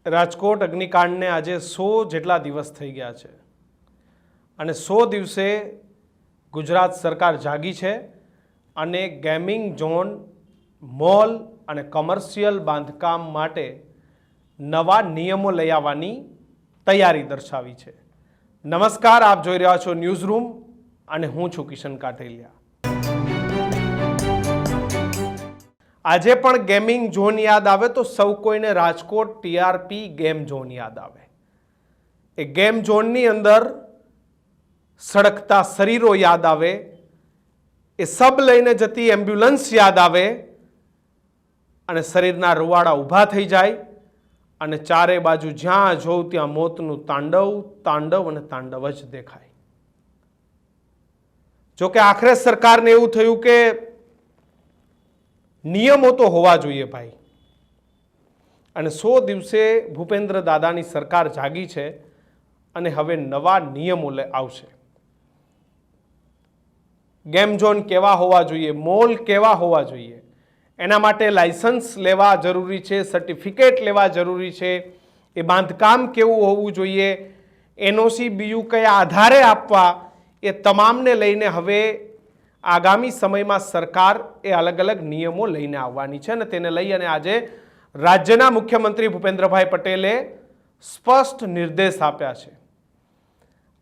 રાજકોટ અગ્નિકાંડને આજે 100 જેટલા દિવસ થઈ ગયા છે અને 100 દિવસે ગુજરાત સરકાર જાગી છે અને ગેમિંગ ઝોન, મોલ અને કમર્શિયલ બાંધકામ માટે નવા નિયમો લઈ આવવાની તૈયારી દર્શાવી છે. નમસ્કાર, આપ જોઈ રહ્યા છો ન્યૂઝ રૂમ અને હું છું કિશન કાઠેલિયા. આજે પણ ગેમિંગ ઝોન યાદ આવે તો સૌ કોઈને રાજકોટ ટીઆરપી ગેમ ઝોન યાદ આવે. એ ગેમ ઝોનની અંદર સળગતા શરીરો યાદ આવે, એ સબ લઈને જતી એમ્બ્યુલન્સ યાદ આવે અને શરીરના રૂવાડા ઊભા થઈ જાય અને ચારે બાજુ જ્યાં જોઉં ત્યાં મોતનું તાંડવ તાંડવ અને તાંડવ જ દેખાય. જોકે આખરે સરકારને એવું થયું કે નિયમો તો હોવા જોઈએ ભાઈ, અને 100 દિવસે ભૂપેન્દ્ર દાદાની સરકાર જાગી છે અને હવે નવા નિયમો આવશે. ગેમ ઝોન કેવા હોવા જોઈએ, મોલ કેવા હોવા જોઈએ, એના માટે લાયસન્સ લેવા જરૂરી છે, સર્ટિફિકેટ લેવા જરૂરી છે, એ બાંધકામ કેવું હોવું જોઈએ, એનઓસી બીયુ કયા આધારે આપવા, એ તમામને લઈને હવે આગામી સમયમાં સરકાર એ અલગ અલગ નિયમો લઈને આવવાની છે અને તેને લઈ અને આજે રાજ્યના મુખ્યમંત્રી ભૂપેન્દ્રભાઈ પટેલે સ્પષ્ટ નિર્દેશ આપ્યા છે.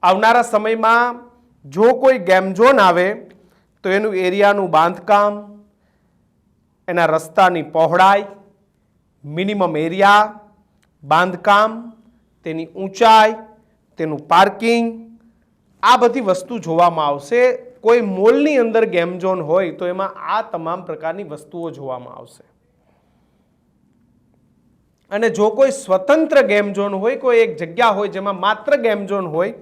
આવનારા સમયમાં જો કોઈ ગેમ ઝોન આવે તો એનું એરિયાનું બાંધકામ, એના રસ્તાની પહોળાઈ, મિનિમમ એરિયા, બાંધકામ, તેની ઊંચાઈ, તેનું પાર્કિંગ, આ બધી વસ્તુ જોવામાં આવશે. કોઈ મોલની અંદર ગેમ ઝોન હોય તો એમાં આ તમામ પ્રકારની વસ્તુઓ જોવામાં આવશે. અને જો કોઈ સ્વતંત્ર ગેમ ઝોન હોય, કોઈ એક જગ્યા હોય જેમાં માત્ર ગેમ ઝોન હોય,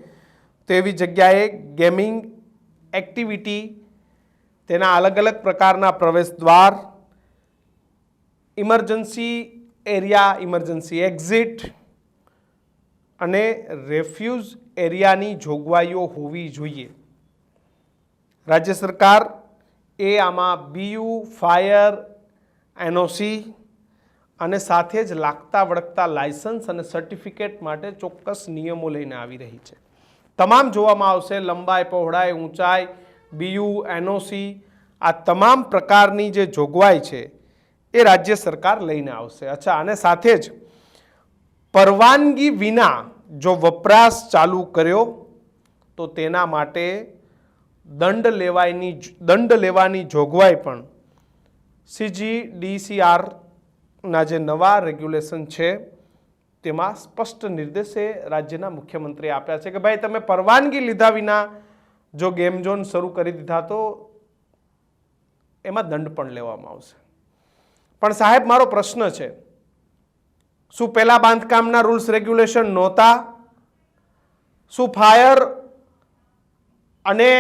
તો એવી જગ્યાએ ગેમિંગ એક્ટિવિટી, તેના અલગ અલગ પ્રકારના પ્રવેશ દ્વાર, ઇમરજન્સી એરિયા, ઇમરજન્સી એક્ઝિટ અને રેફ્યુઝ એરિયાની જોગવાઈઓ હોવી જોઈએ. રાજ્ય સરકાર એ આમાં બીયુ, ફાયર, એનઓસી અને સાથે જ લાગતા વળગતા લાયસન્સ અને સર્ટિફિકેટ માટે ચોક્કસ નિયમો લઈને આવી રહી છે. તમામ જોવામાં આવશે, લંબાઈ, પહોળાઈ, ઊંચાઈ, બીયુ, એનઓસી, આ તમામ પ્રકારની જે જોગવાઈ છે એ રાજ્ય સરકાર લઈને આવશે. અચ્છા, અને સાથે જ પરવાનગી વિના જો વપરાશ ચાલુ કર્યો તો તેના માટે દંડ લેવાની જોગવાઈ પણ CGDCRના જે નવા રેગ્યુલેશન છે તેમાં સ્પષ્ટ નિર્દેશે રાજ્યના મુખ્યમંત્રીએ આપ્યા છે કે ભાઈ તમે પરવાનગી લીધા વિના જો ગેમ ઝોન શરૂ કરી દીધા તો એમાં દંડ પણ લેવામાં આવશે. પણ સાહેબ, મારો પ્રશ્ન છે, શું પહેલા બાંધકામના રૂલ્સ રેગ્યુલેશન નહોતા? શું ફાયર અને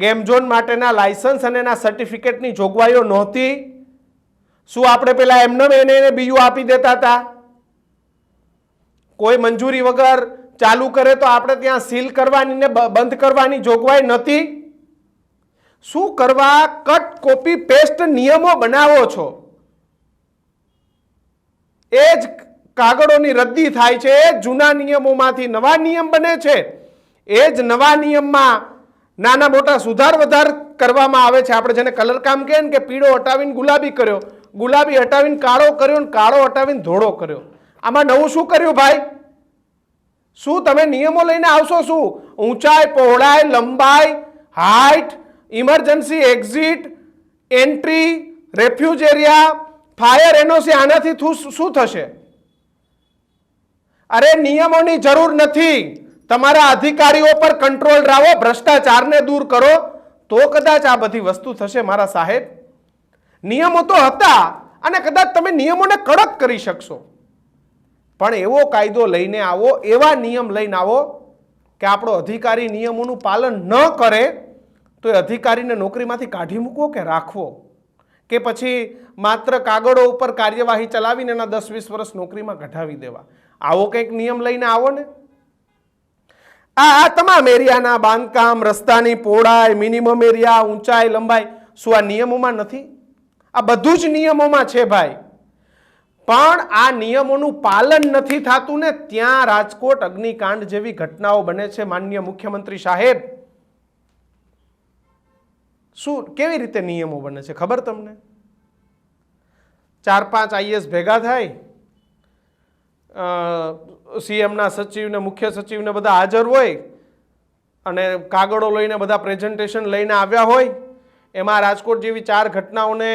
ગેમ ઝોન માટેના લાયસન્સ અને એના સર્ટિફિકેટની જોગવાઈઓ નહોતી? શું આપણે પેલા એમને એને બીયુ આપી દેતા હતા? કોઈ મંજૂરી વગર ચાલુ કરે તો આપણે ત્યાં સીલ કરવાની ને બંધ કરવાની જોગવાઈ નહોતી? શું કરવા કટ કોપી પેસ્ટ નિયમો બનાવો છો? એ જ કાગળોની રદ્દી થાય છે, જૂના નિયમોમાંથી નવા નિયમ બને છે, એ જ નવા નિયમમાં નાના મોટા સુધાર વધાર કરવામાં આવે છે. આપણે જેને કલર કામ કહે ને કે પીળો હટાવીને ગુલાબી કર્યો, ગુલાબી હટાવીને કાળો કર્યો ને કાળો હટાવીને ધોળો કર્યો. આમાં નવું શું કર્યું ભાઈ? શું તમે નિયમો લઈને આવશો? શું ઊંચાઈ, પહોળાઈ, લંબાઈ, height, emergency exit, entry, refuge area, fire, NOC, આનાથી શું થશે? અરે નિયમોની જરૂર નથી. તમારા અધિકારીઓ પર કંટ્રોલ લાવો, ભ્રષ્ટાચારને દૂર કરો, તો કદાચ આ બધી વસ્તુ થશે મારા સાહેબ. નિયમો તો હતા અને કદાચ તમે નિયમોને કડક કરી શકશો, પણ એવો કાયદો લઈને આવો, એવા નિયમ લઈને આવો કે આપણો અધિકારી નિયમોનું પાલન ન કરે તો એ અધિકારીને નોકરીમાંથી કાઢી મૂકવો કે રાખવો, કે પછી માત્ર કાગળો ઉપર કાર્યવાહી ચલાવીને એના 10-20 વર્ષ નોકરીમાં કઢાવી દેવા. આવો કંઈક નિયમ લઈને આવો ને. આ તમામ એરિયાના બાંધકામ, રસ્તાની પહોળાઈ, મિનિમમ એરિયા, ઊંચાઈ, લંબાઈ, શું આ નિયમોમાં નથી? આ બધું જ નિયમોમાં છે ભાઈ. પણ આ નિયમોનું પાલન નથી થતું ને ત્યાં રાજકોટ અગ્નિકાંડ જેવી ઘટનાઓ બને છે. માનનીય મુખ્યમંત્રી સાહેબ, શું કેવી રીતે નિયમો બને છે ખબર તમને? 4-5 આઈએસ ભેગા થાય, સીએમના સચિવને મુખ્ય સચિવને બધા હાજર હોય અને કાગળો લઈને બધા પ્રેઝન્ટેશન લઈને આવ્યા હોય. એમાં રાજકોટ જેવી 4 ઘટનાઓને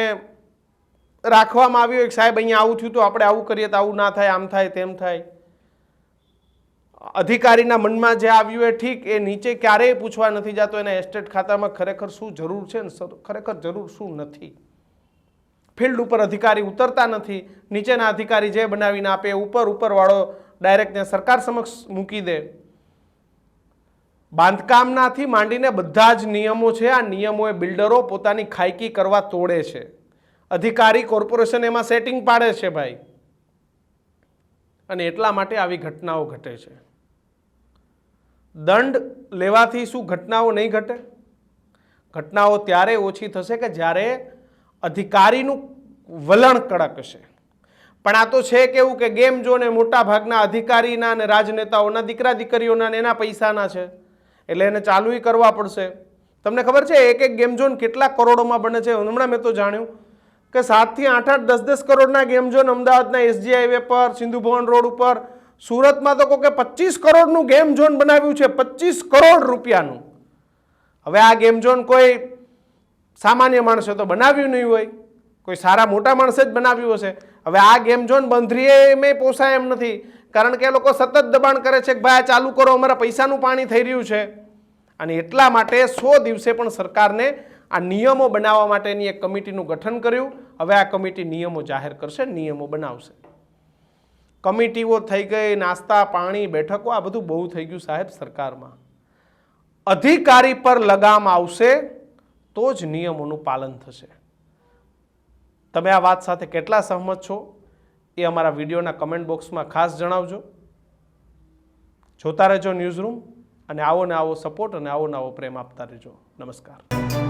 રાખવામાં આવી હોય કે સાહેબ અહીંયા આવું થયું તો આપણે આવું કરીએ તો આવું ના થાય, આમ થાય, તેમ થાય. અધિકારીના મનમાં જે આવ્યું એ ઠીક, એ નીચે ક્યારેય પૂછવા નથી જતો એના એસ્ટેટ ખાતામાં ખરેખર શું જરૂર છે ને ખરેખર જરૂર શું નથી. ફિલ્ડ ઉપર અધિકારી ઉતરતા નથી, નીચેના અધિકારી જે બનાવીને આપે ઉપરવાળો ડાયરેક્ટ ત્યાં સરકાર સમક્ષ મૂકી દે. બાંધકામનાથી માંડીને બધા જ નિયમો છે, આ નિયમોએ બિલ્ડરો પોતાની ખાયકી કરવા તોડે છે. અધિકારી કોર્પોરેશન એમાં સેટિંગ પાડે છે ભાઈ, અને એટલા માટે આવી ઘટનાઓ ઘટે છે. દંડ લેવાથી શું ઘટનાઓ નહીં ઘટે? ઘટનાઓ ત્યારે ઓછી થશે કે જ્યારે અધિકારીનું વલણ કડક હશે. પણ આ તો છે કેવું કે ગેમ જોને મોટા ભાગના અધિકારીના અને રાજનેતાઓના દીકરા દીકરીઓના ને એના પૈસાના છે, એટલે એને ચાલુય કરવા પડશે. તમને ખબર છે એક ગેમ ઝોન કેટલા કરોડોમાં બને છે? હમણાં મેં તો જાણ્યું કે 7 થી 8-8, 10-10 કરોડના ગેમ ઝોન અમદાવાદના એસજી હાઈવે પર, સિંધુ ભવન રોડ ઉપર, સુરતમાં તો કોઈ 25 કરોડનું ગેમ ઝોન બનાવ્યું છે, 25 કરોડ રૂપિયાનું. હવે આ ગેમ ઝોન કોઈ સામાન્ય માણસે તો બનાવ્યું નહીં હોય, કોઈ સારા મોટા માણસે જ બનાવ્યું હશે. હવે આ ગેમ ઝોન બંધરીએ મેં પોસાય એમ નથી, કારણ કે એ લોકો સતત દબાણ કરે છે કે ભાઈ આ ચાલુ કરો, અમારા પૈસાનું પાણી થઈ રહ્યું છે. અને એટલા માટે 100 દિવસે પણ સરકારને આ નિયમો બનાવવા માટેની એક કમિટીનું ગઠન કર્યું. હવે આ કમિટી નિયમો જાહેર કરશે, નિયમો બનાવશે. કમિટીઓ થઈ ગઈ, નાસ્તા પાણી બેઠકો, આ બધું બહુ થઈ ગયું સાહેબ સરકારમાં. અધિકારી પર લગામ આવશે તો જ નિયમોનું પાલન થશે. તમે આ વાત સાથે કેટલા સહમત છો એ અમારા વિડીયોના કમેન્ટ બોક્સમાં ખાસ જણાવજો. જોતા રહેજો ન્યૂઝરૂમ, અને આવો ને આવો સપોર્ટ અને આવો ને આવો પ્રેમ આપતા રહેજો. નમસ્કાર.